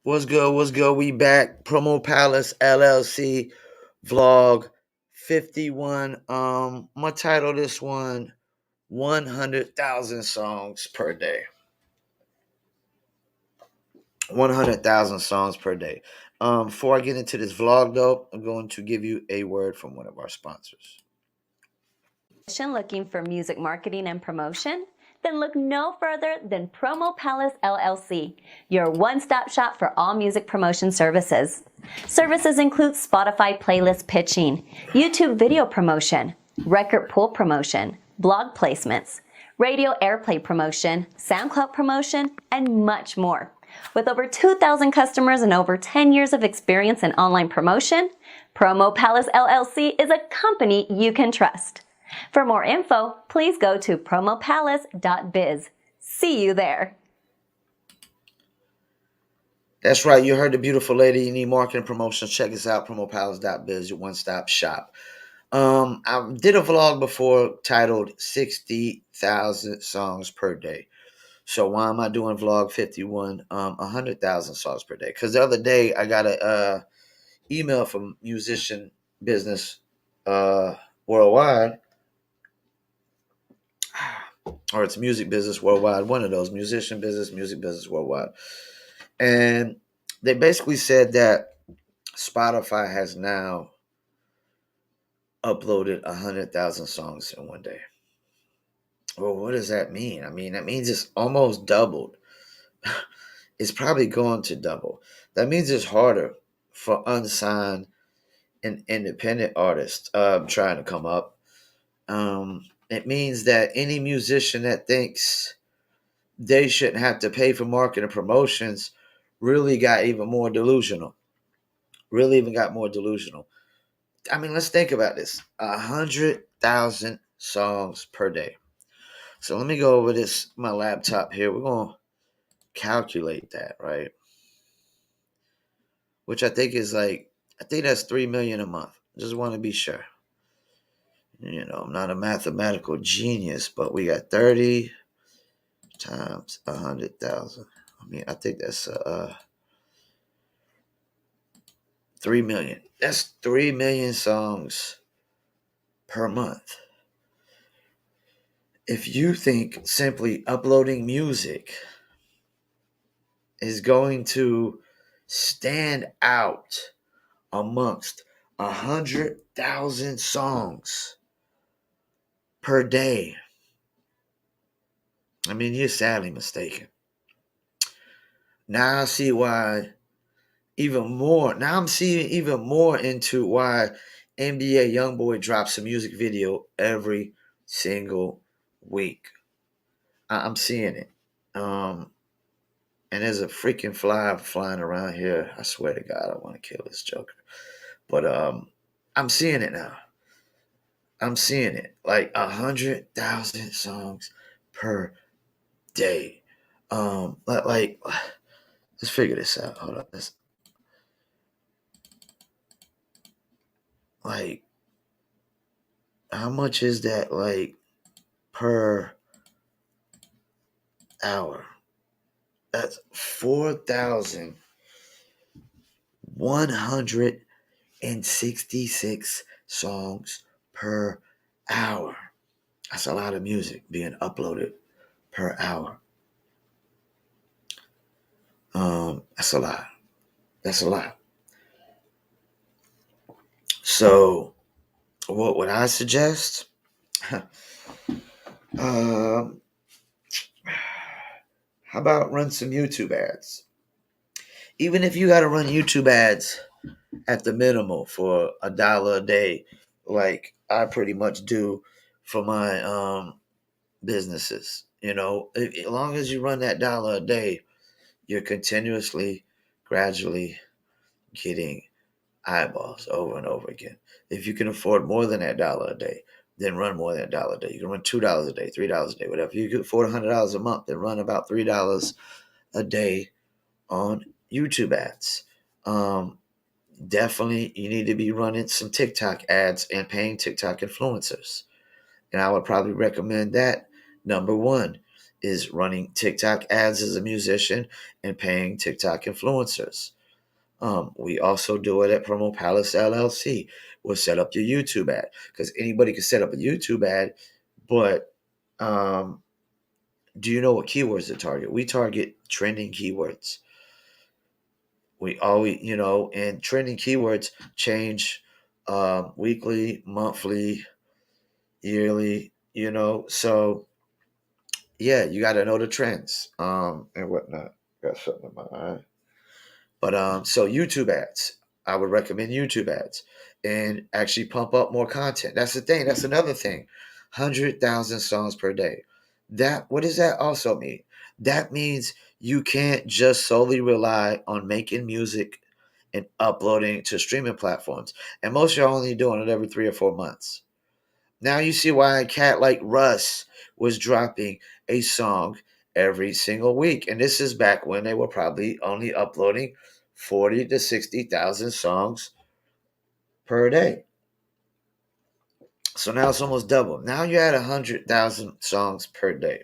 What's good? What's good? We back. Promo Palace LLC vlog 51. I'm gonna title this one 100,000 songs per day. 100,000 songs per day. Before I get into this vlog though, I'm going to give you a word from one of our sponsors. Looking for music marketing and promotion? Then look no further than Promo Palace LLC, your one-stop shop for all music promotion services. Services include Spotify playlist pitching, YouTube video promotion, record pool promotion, blog placements, radio airplay promotion, SoundCloud promotion, and much more. With over 2,000 customers and over 10 years of experience in online promotion, Promo Palace LLC is a company you can trust. For more info, please go to promopalace.biz. See you there. That's right. You heard the beautiful lady. You need marketing promotions. Check us out. Promopalace.biz, your one-stop shop. I did a vlog before titled 60,000 songs per day. So why am I doing vlog 51? 100,000 songs per day. Because the other day I got a email from musician business worldwide, or it's music business worldwide. One of those, musician business, music business worldwide, and they basically said that Spotify has now uploaded 100,000 songs in one day. Well, what does that mean? I mean, that means it's almost doubled. It's probably going to double. That means it's harder for unsigned and independent artists trying to come up. It means that any musician that thinks they shouldn't have to pay for marketing promotions really got even more delusional. Really even got more delusional. I mean, let's think about this. 100,000 songs per day. So let me go over this, my laptop here. We're going to calculate that, right? Which I think is like, I think that's 3 million a month. Just want to be sure. You know, I'm not a mathematical genius, but we got 30 times 100,000. I mean, I think that's 3 million. That's 3 million songs per month. If you think simply uploading music is going to stand out amongst 100,000 songs per day, I mean, you're sadly mistaken. Now I see why even more. Now I'm seeing even more into why NBA YoungBoy drops a music video every single week. I'm seeing it. And there's a freaking fly flying around here. I swear to God, I want to kill this joker. But I'm seeing it now. I'm seeing it. Like 100,000 songs per day. Like let's figure this out. Hold on. Like, how much is that, like, per hour? That's 4,166 songs per hour. That's a lot of music being uploaded per hour. That's a lot. That's a lot. So, what would I suggest? How about run some YouTube ads? Even if you got to run YouTube ads at the minimal for $1 a day, like I pretty much do for my businesses. You know, as long as you run that $1 a day, you're continuously, gradually getting eyeballs over and over again. If you can afford more than that $1 a day, then run more than $1 a day. You can run $2 a day, $3 a day, whatever. You can afford $100 a month, then run about $3 a day on YouTube ads. Definitely, you need to be running some TikTok ads and paying TikTok influencers. And I would probably recommend that, number one. is running TikTok ads as a musician and paying TikTok influencers. We also do it at Promo Palace LLC. We'll set up your YouTube ad because anybody can set up a YouTube ad, but um, do you know what keywords to target? We target trending keywords. We always, and trending keywords change weekly, monthly, yearly, So, yeah, you got to know the trends and whatnot. Got something in my eye. But so YouTube ads, I would recommend YouTube ads and actually pump up more content. That's the thing. That's another thing. 100,000 songs per day. What does that also mean? That means you can't just solely rely on making music and uploading to streaming platforms. And most are only doing it every 3 or 4 months. Now you see why a cat like Russ was dropping a song every single week. And this is back when they were probably only uploading 40 to 60,000 songs per day. So now it's almost double. Now you're at 100,000 songs per day.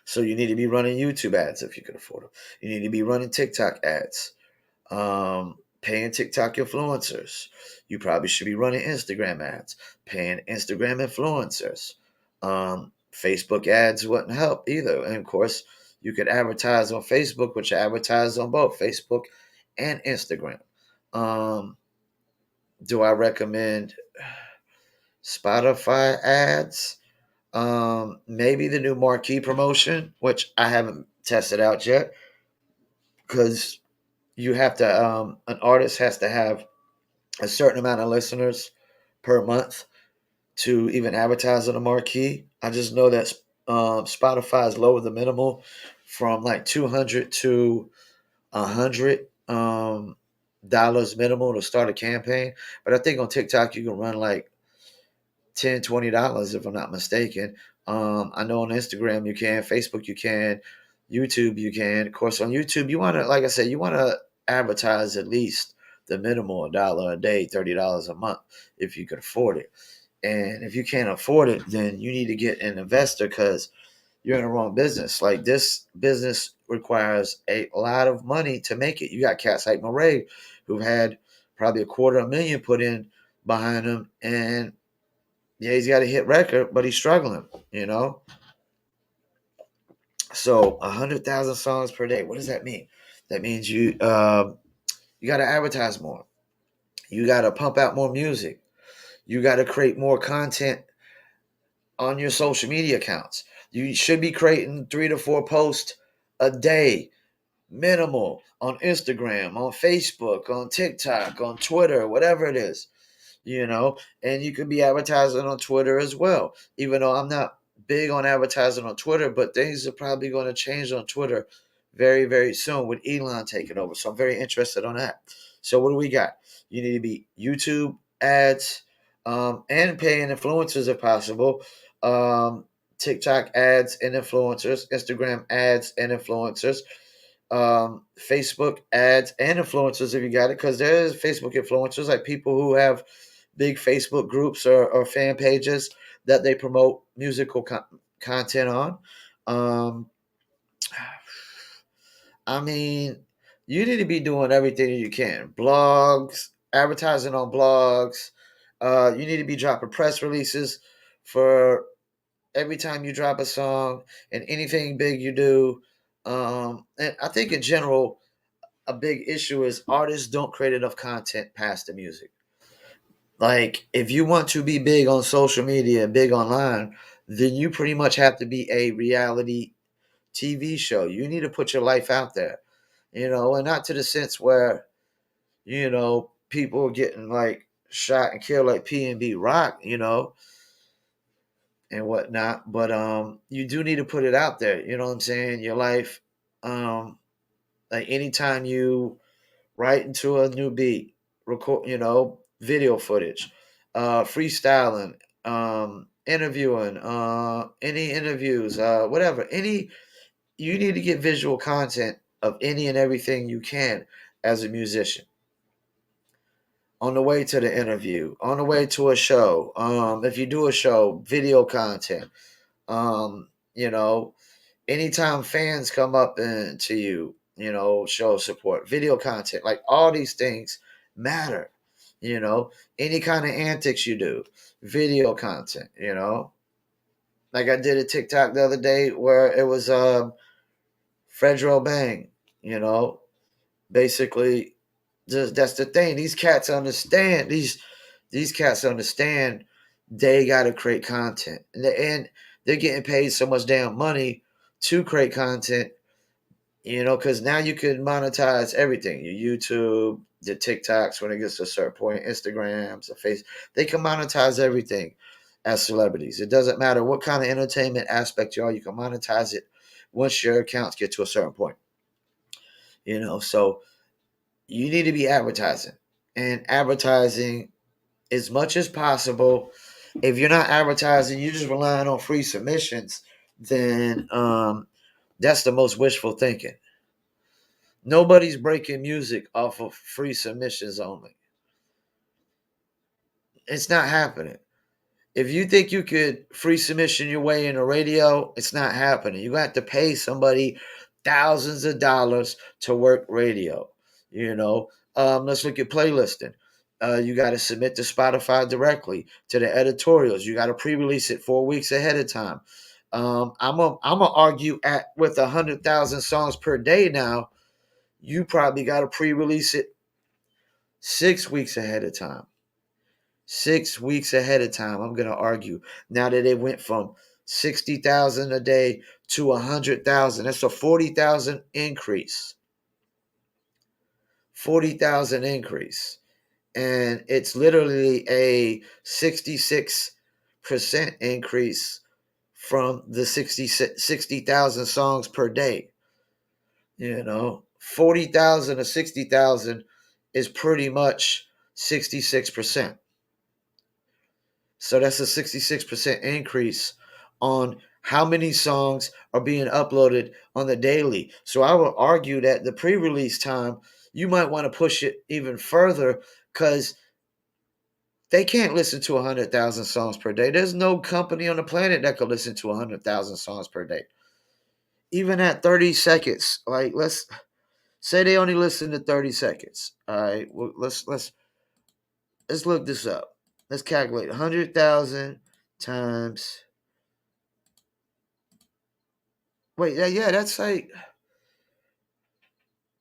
So you need to be running YouTube ads if you can afford them. You need to be running TikTok ads. Paying TikTok influencers. You probably should be running Instagram ads, paying Instagram influencers. Facebook ads wouldn't help either. And of course, you could advertise on Facebook, which I advertise on both Facebook and Instagram. Um, do I recommend Spotify ads? Maybe the new marquee promotion, which I haven't tested out yet, because you have to, an artist has to have a certain amount of listeners per month to even advertise on the marquee. I just know that Spotify has lowered the minimal from like 200 to 100 dollars minimal to start a campaign. But I think on TikTok you can run like $10, $20 if I'm not mistaken. I know on Instagram you can, Facebook you can, YouTube you can. Of course, on YouTube you want to, like I said, you want to advertise at least the minimal $1 a day, $30 a month if you can afford it. And if you can't afford it, then you need to get an investor because you're in the wrong business. Like this business requires a lot of money to make it. You got cats like Murray who've had probably $250,000 put in behind him, and yeah, he's got a hit record, but he's struggling. So 100,000 songs per day. What does that mean? That means you got to advertise more. You got to pump out more music. You got to create more content on your social media accounts. You should be creating 3 to 4 posts a day, minimal, on Instagram, on Facebook, on TikTok, on Twitter, whatever it is. And you could be advertising on Twitter as well. Even though I'm not big on advertising on Twitter, but things are probably going to change on Twitter very, very soon with Elon taking over. So I'm very interested on that. So what do we got? You need to be YouTube ads, and paying influencers if possible. Um, TikTok ads and influencers, Instagram ads and influencers, Facebook ads and influencers if you got it, because there's Facebook influencers like people who have big Facebook groups or fan pages that they promote musical content on. Um, I mean, you need to be doing everything you can. Blogs, advertising on blogs. You need to be dropping press releases for every time you drop a song and anything big you do. And I think in general, a big issue is artists don't create enough content past the music. Like, if you want to be big on social media, big online, then you pretty much have to be a reality TV show. You need to put your life out there, and not to the sense where, people are getting like shot and killed like P&B Rock, and whatnot. But you do need to put it out there. You know what I'm saying? Your life, like anytime you write into a new beat, record, video footage, freestyling, interviewing, any interviews, whatever, you need to get visual content of any and everything you can as a musician. On the way to the interview, on the way to a show, if you do a show, video content, You know, anytime fans come up and to you, show support, video content, like all these things matter. You know, any kind of antics you do, video content. Like I did a TikTok the other day where it was Fredro Bang. You know, basically, just that's the thing. These cats understand these cats understand they got to create content, and they're getting paid so much damn money to create content. Because now you can monetize everything. Your YouTube, the TikToks when it gets to a certain point, Instagrams, the face, they can monetize everything as celebrities. It doesn't matter what kind of entertainment aspect you are, you can monetize it once your accounts get to a certain point. So you need to be advertising. And advertising as much as possible. If you're not advertising, you're just relying on free submissions, then that's the most wishful thinking. Nobody's breaking music off of free submissions only. It's not happening. If you think you could free submission your way into radio, it's not happening. You got to pay somebody thousands of dollars to work radio. Let's look at playlisting. You got to submit to Spotify directly to the editorials. You got to pre-release it 4 weeks ahead of time. I'm gonna argue at with 100,000 songs per day now. You probably got to pre-release it 6 weeks ahead of time. 6 weeks ahead of time, I'm going to argue. Now that it went from 60,000 a day to 100,000, that's a 40,000 increase. 40,000 increase. And it's literally a 66% increase from the 60,000 songs per day. 40,000 to 60,000 is pretty much 66%. So that's a 66% increase on how many songs are being uploaded on the daily. So I would argue that the pre-release time, you might want to push it even further because they can't listen to 100,000 songs per day. There's no company on the planet that could listen to 100,000 songs per day. Even at 30 seconds, like let's say they only listen to 30 seconds. All right, well, let's look this up. Let's calculate 100,000 times. Wait, yeah, that's like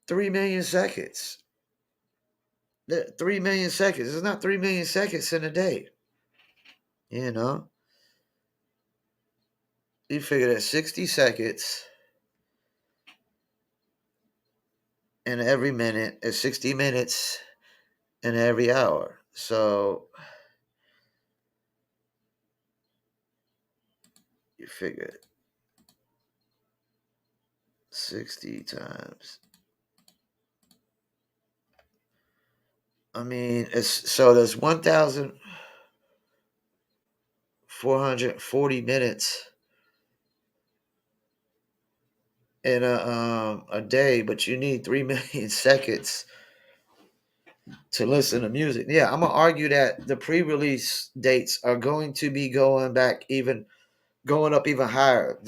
3 million seconds. 3 million seconds. It's not 3 million seconds in a day. You know? You figure that 60 seconds in every minute is 60 minutes in every hour. So you figure 60 times. I mean, there's 1,440 minutes in a day, but you need 3 million seconds to listen to music. Yeah, I'm gonna argue that the pre-release dates are going to be going up even higher.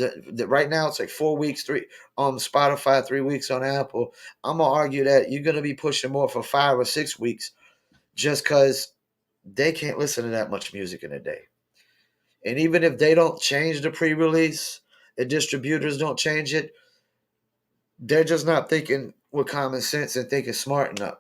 Right now it's like 4 weeks, three on Spotify, 3 weeks on Apple. I'm gonna argue that you're gonna be pushing more for 5 or 6 weeks, just because they can't listen to that much music in a day. And even if they don't change the pre-release, the distributors don't change it, they're just not thinking with common sense and thinking smart enough.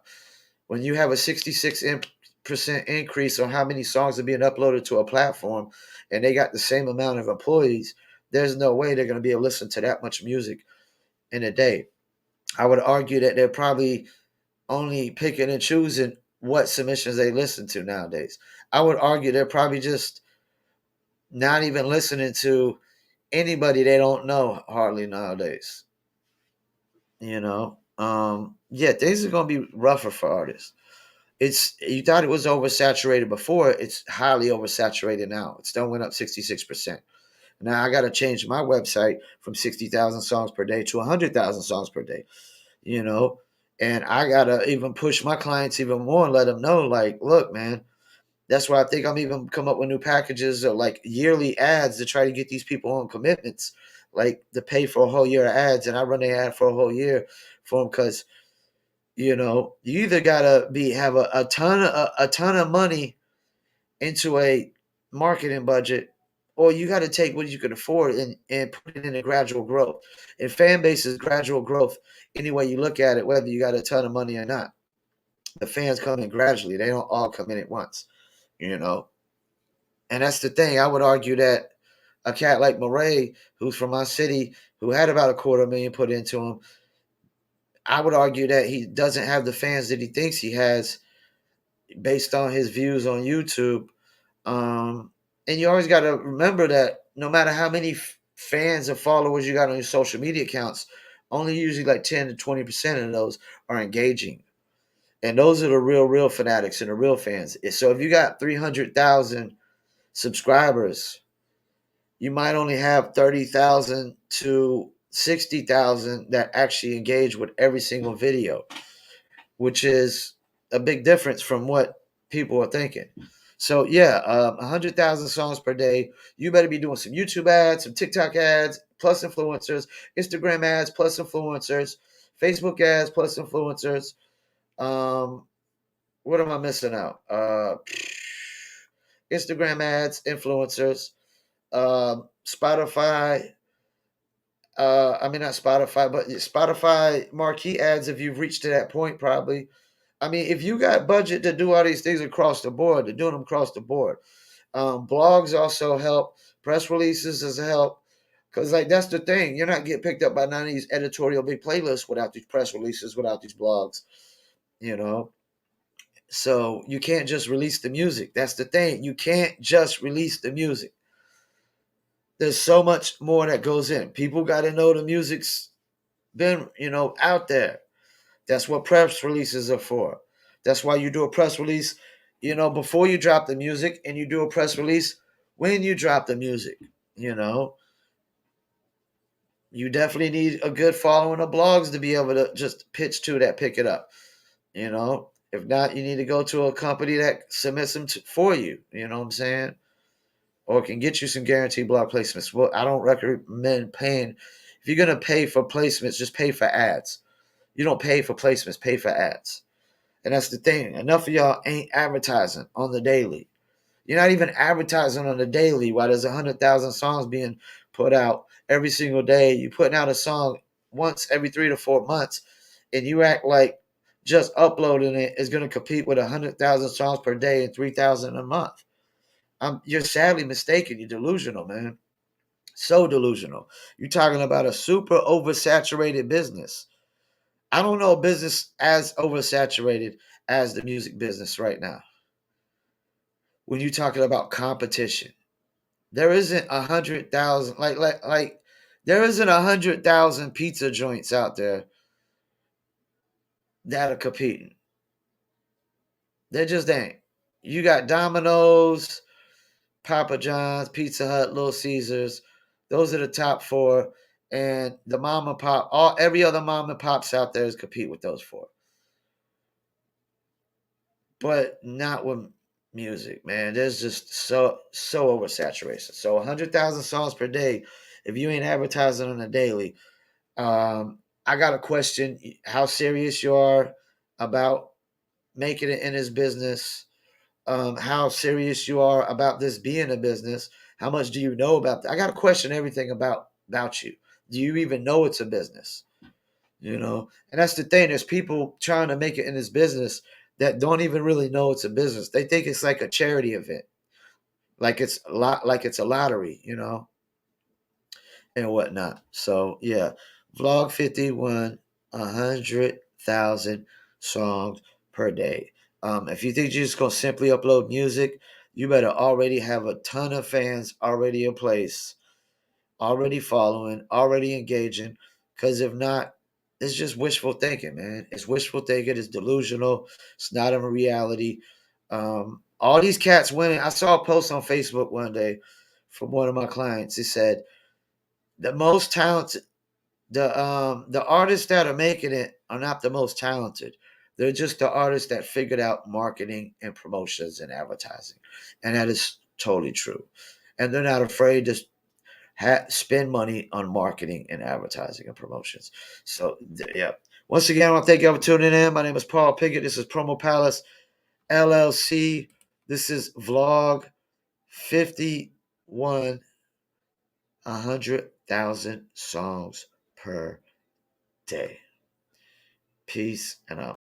When you have a 66% increase on how many songs are being uploaded to a platform and they got the same amount of employees, there's no way they're going to be able to listen to that much music in a day. I would argue that they're probably only picking and choosing what submissions they listen to nowadays. I would argue they're probably just not even listening to anybody they don't know hardly nowadays. Yeah, things are going to be rougher for artists. You thought it was oversaturated before. It's highly oversaturated now. It still went up 66%. Now I got to change my website from 60,000 songs per day to 100,000 songs per day. You know, and I got to even push my clients even more and let them know, like, look, man, That's why I think I'm even come up with new packages or like yearly ads to try to get these people on commitments, like to pay for a whole year of ads, and I run the ad for a whole year for them because you either gotta be have a ton of money into a marketing budget, or you got to take what you can afford and put it in a gradual growth. And fan base is gradual growth any way you look at it, whether you got a ton of money or not. The fans come in gradually; they don't all come in at once, you know. And that's the thing. I would argue that a cat like Murray, who's from my city, who had about a quarter million put into him, I would argue that he doesn't have the fans that he thinks he has based on his views on YouTube. And you always got to remember that no matter how many fans or followers you got on your social media accounts, only usually like 10 to 20% of those are engaging. And those are the real fanatics and the real fans. So if you got 300,000 subscribers, you might only have 30,000 to 60,000 that actually engage with every single video, which is a big difference from what people are thinking. So yeah, 100,000 songs per day. You better be doing some YouTube ads, some TikTok ads, plus influencers, Instagram ads, plus influencers, Facebook ads, plus influencers. Um, what am I missing out? Instagram ads, influencers, Spotify. I mean not Spotify, but Spotify marquee ads. If you've reached to that point, probably. I mean, if you got budget to do all these things across the board, they're doing them across the board. Blogs also help. Press releases does help. Because, like, that's the thing. You're not getting picked up by none of these editorial big playlists without these press releases, without these blogs, you know? So you can't just release the music. That's the thing. You can't just release the music. There's so much more that goes in. People got to know the music's been, out there. That's what press releases are for. That's why you do a press release, before you drop the music, and you do a press release when you drop the music. You know, you definitely need a good following of blogs to be able to just pitch to that pick it up. If not, you need to go to a company that submits them for you. You know what I'm saying? Or can get you some guaranteed blog placements. Well, I don't recommend paying. If you're gonna pay for placements, just pay for ads. You don't pay for placements, pay for ads. And that's the thing. Enough of y'all ain't advertising on the daily. You're not even advertising on the daily while there's 100,000 songs being put out every single day. You're putting out a song once every 3 to 4 months, and you act like just uploading it is going to compete with 100,000 songs per day and 3,000 a month. You're sadly mistaken. You're delusional, man. So delusional. You're talking about a super oversaturated business. I don't know a business as oversaturated as the music business right now. When you're talking about competition, there isn't 100,000 like there isn't 100,000 pizza joints out there that are competing. There just ain't. You got Domino's, Papa John's, Pizza Hut, Little Caesars. Those are the top four, and the mom and pop, every other mom and pops out there is compete with those four. But not with music, man. There's just so oversaturation. So 100,000 songs per day. If you ain't advertising on a daily, I got to question how serious you are about making it in this business. How serious you are about this being a business. How much do you know about that? I got to question everything about you. Do you even know it's a business? And that's the thing. There's people trying to make it in this business that don't even really know it's a business. They think it's like a charity event, like it's a lot, like it's a lottery, and whatnot. So yeah, vlog 51, 100,000 songs per day. If you think you're just gonna simply upload music, you better already have a ton of fans already in place, already following, already engaging. Because if not, it's just wishful thinking, man. It's wishful thinking. It's delusional. It's not a reality. All these cats winning. I saw a post on Facebook one day from one of my clients. It said the most talented, the artists that are making it are not the most talented. They're just the artists that figured out marketing and promotions and advertising. And that is totally true. And they're not afraid to spend money on marketing and advertising and promotions. So, yeah. Once again, I want to thank you for tuning in. My name is Paul Pickett. This is Promo Palace LLC. This is vlog 51, 100,000 songs per day. Peace and out.